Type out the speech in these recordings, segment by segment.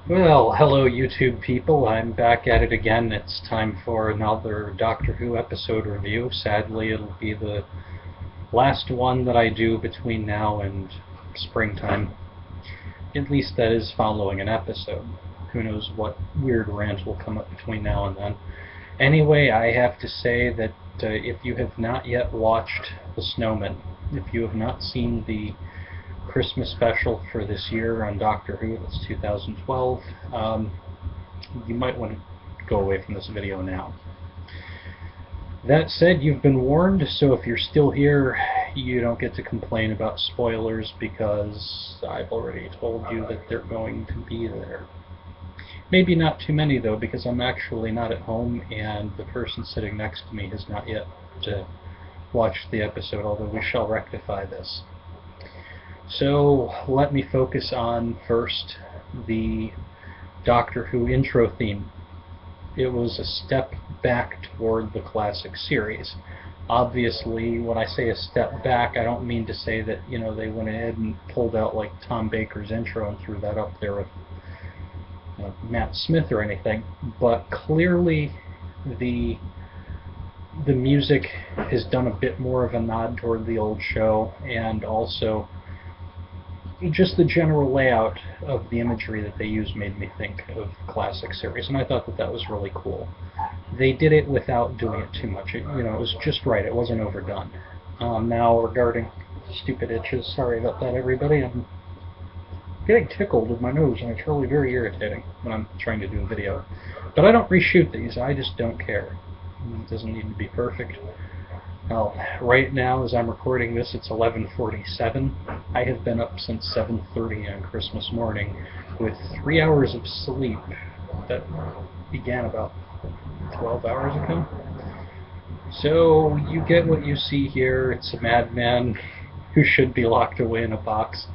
Well, hello YouTube people. I'm back at it again. It's time for another Doctor Who episode review. Sadly, it'll be the last one that I do between now and springtime. At least that is following an episode. Who knows what weird rant will come up between now and then. Anyway, I have to say that if you have not yet watched The Snowmen, if you have not seen the Christmas special for this year on Doctor Who, that's 2012, you might want to go away from this video now. That said, you've been warned, so if you're still here, you don't get to complain about spoilers because I've already told you that they're going to be there. Maybe not too many, though, because I'm actually not at home and the person sitting next to me has not yet watched the episode, although we shall rectify this. So let me focus on first the Doctor Who intro theme. It was a step back toward the classic series. Obviously, when I say a step back, I don't mean to say that, they went ahead and pulled out like Tom Baker's intro and threw that up there with Matt Smith or anything, but clearly the music has done a bit more of a nod toward the old show, and also just the general layout of the imagery that they used made me think of the classic series, and I thought that that was really cool. They did it without doing it too much. It was just right. It wasn't overdone. Now, regarding stupid itches, sorry about that, everybody. I'm getting tickled with my nose, and it's really very irritating when I'm trying to do a video. But I don't reshoot these. I just don't care. It doesn't need to be perfect. Well, right now, as I'm recording this, it's 11:47. I have been up since 7:30 on Christmas morning with 3 hours of sleep that began about 12 hours ago. So you get what you see here. It's a madman who should be locked away in a box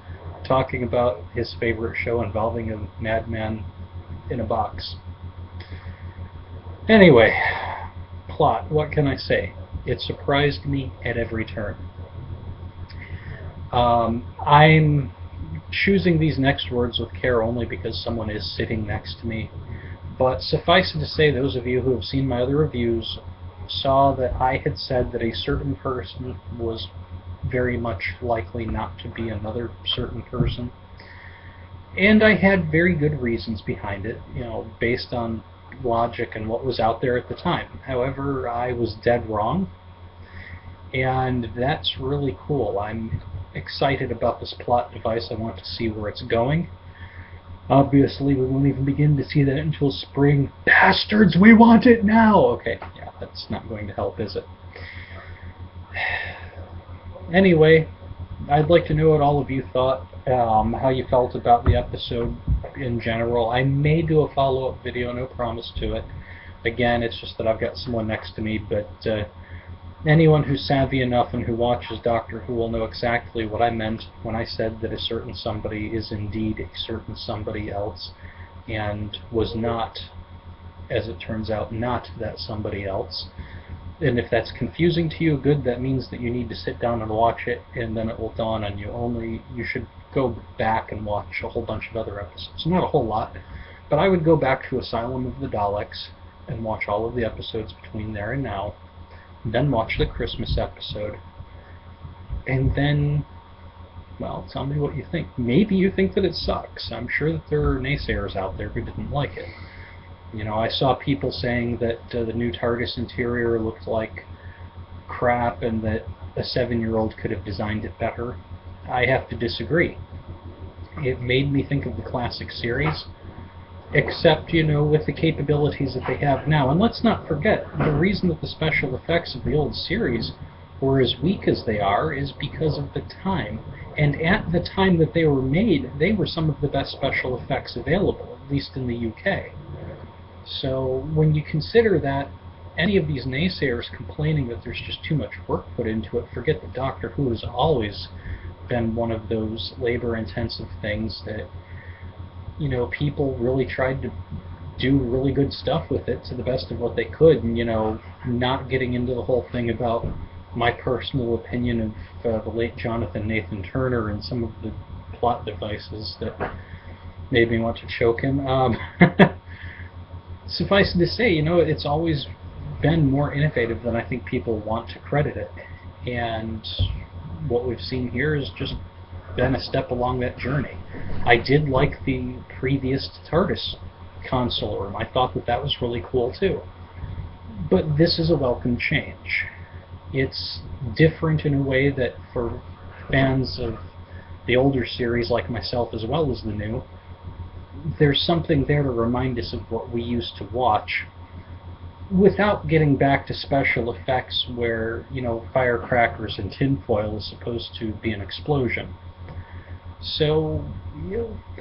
talking about his favorite show involving a madman in a box. Anyway, plot, what can I say? It surprised me at every turn. I'm choosing these next words with care only because someone is sitting next to me, but suffice it to say, those of you who have seen my other reviews saw that I had said that a certain person was very much likely not to be another certain person, and I had very good reasons behind it, based on logic and what was out there at the time. However, I was dead wrong, and that's really cool. I'm excited about this plot device. I want to see where it's going. Obviously, we won't even begin to see that until spring. Bastards, we want it now! Okay, yeah, that's not going to help, is it? Anyway, I'd like to know what all of you thought, how you felt about the episode in general. I may do a follow-up video, no promise to it. Again, it's just that I've got someone next to me, but anyone who's savvy enough and who watches Doctor Who will know exactly what I meant when I said that a certain somebody is indeed a certain somebody else, and was not, as it turns out, not that somebody else. And if that's confusing to you, good, that means that you need to sit down and watch it, and then it will dawn on you. Only you should go back and watch a whole bunch of other episodes. Not a whole lot, but I would go back to Asylum of the Daleks and watch all of the episodes between there and now, then watch the Christmas episode, and then, well, tell me what you think. Maybe you think that it sucks. I'm sure that there are naysayers out there who didn't like it. I saw people saying that the new TARDIS interior looked like crap and that a 7-year-old could have designed it better. I have to disagree. It made me think of the classic series, except, with the capabilities that they have now. And let's not forget, the reason that the special effects of the old series were as weak as they are is because of the time. And at the time that they were made, they were some of the best special effects available, at least in the UK. So when you consider that, any of these naysayers complaining that there's just too much work put into it, forget that Doctor Who has always been one of those labor-intensive things that, people really tried to do really good stuff with it to the best of what they could, and, not getting into the whole thing about my personal opinion of the late Jonathan Nathan Turner and some of the plot devices that made me want to choke him. Suffice it to say, it's always been more innovative than I think people want to credit it. And what we've seen here has just been a step along that journey. I did like the previous TARDIS console room. I thought that was really cool too. But this is a welcome change. It's different in a way that for fans of the older series like myself as well as the new, there's something there to remind us of what we used to watch without getting back to special effects where, firecrackers and tinfoil is supposed to be an explosion. So,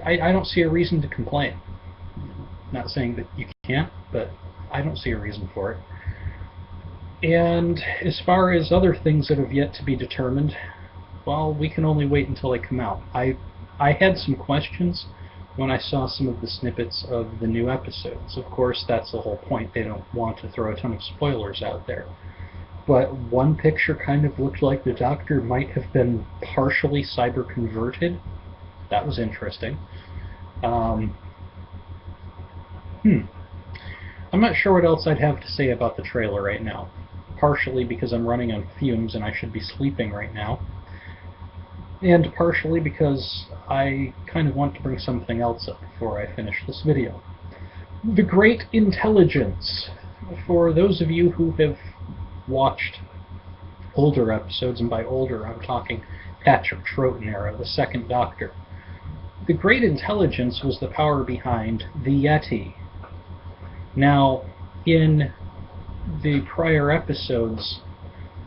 I don't see a reason to complain. Not saying that you can't, but I don't see a reason for it. And as far as other things that have yet to be determined, well, we can only wait until they come out. I had some questions when I saw some of the snippets of the new episodes. Of course, that's the whole point. They don't want to throw a ton of spoilers out there. But one picture kind of looked like the Doctor might have been partially cyber-converted. That was interesting. I'm not sure what else I'd have to say about the trailer right now. Partially because I'm running on fumes and I should be sleeping right now. And partially because I kind of want to bring something else up before I finish this video. The Great Intelligence. For those of you who have watched older episodes, and by older I'm talking Patrick Troughton era, the Second Doctor, the Great Intelligence was the power behind the Yeti. Now, in the prior episodes,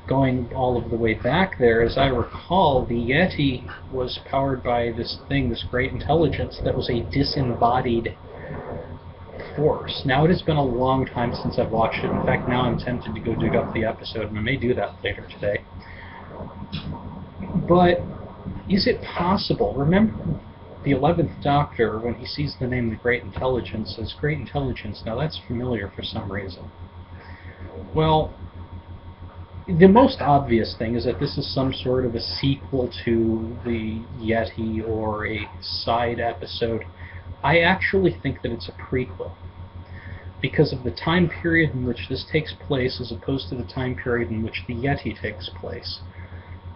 going all of the way back there, as I recall, the Yeti was powered by this thing, this great intelligence, that was a disembodied force. Now, it has been a long time since I've watched it. In fact, now I'm tempted to go dig up the episode, and I may do that later today. But is it possible? Remember the 11th Doctor, when he sees the name the Great Intelligence, says, Great Intelligence. Now, that's familiar for some reason. Well, the most obvious thing is that this is some sort of a sequel to the Yeti or a side episode. I actually think that it's a prequel because of the time period in which this takes place as opposed to the time period in which the Yeti takes place.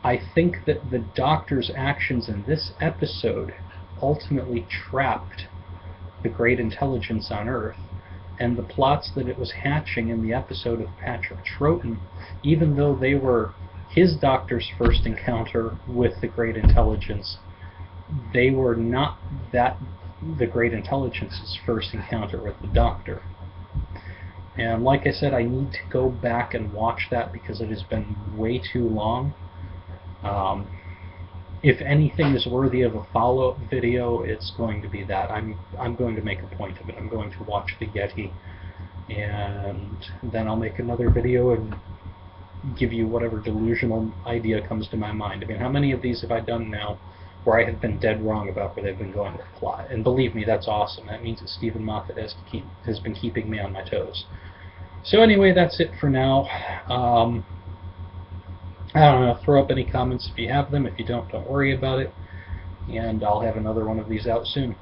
I think that the Doctor's actions in this episode ultimately trapped the Great Intelligence on Earth, and the plots that it was hatching in the episode of Patrick Troughton, even though they were his Doctor's first encounter with the Great Intelligence, they were not the Great Intelligence's first encounter with the Doctor. And like I said, I need to go back and watch that because it has been way too long. If anything is worthy of a follow-up video, it's going to be that. I'm going to make a point of it. I'm going to watch the Yeti, and then I'll make another video and give you whatever delusional idea comes to my mind. I mean, how many of these have I done now where I have been dead wrong about where they've been going with the plot? And believe me, that's awesome. That means that Stephen Moffat has been keeping me on my toes. So anyway, that's it for now. I don't know, throw up any comments if you have them. If you don't worry about it. And I'll have another one of these out soon.